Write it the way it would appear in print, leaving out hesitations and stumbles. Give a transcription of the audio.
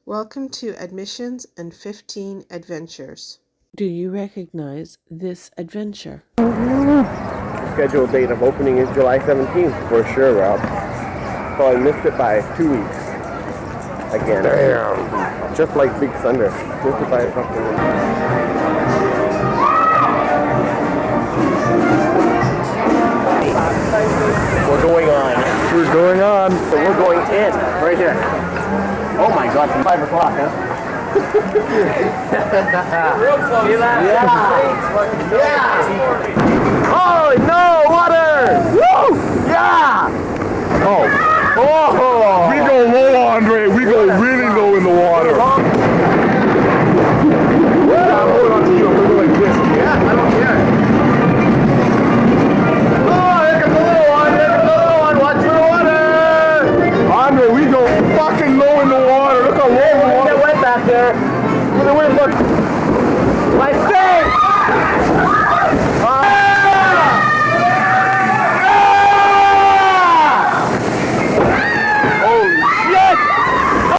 Welcome to Admissions and 15 Adventures. Do you recognize this adventure? Scheduled date of opening is July 17th, for sure, Rob. So I missed it by 2 weeks. Again. Damn. Just like Big Thunder. Missed it by a couple of weeks. We're going on. We're going on. So we're going in. Right here. Oh my god, it's 5 o'clock, huh? Real close. See that? Yeah. Oh, no, water! Woo! Yeah! Oh. Oh! We go low, Andre. We go really low in the water. I'm holding on to you. I'm going like this. Yeah, I don't care. Oh, here comes the little one. Here comes the little one. Watch the water! Andre, we go fucking low in the water. Look how low in the water. Get wet back there. Look at the wind, look.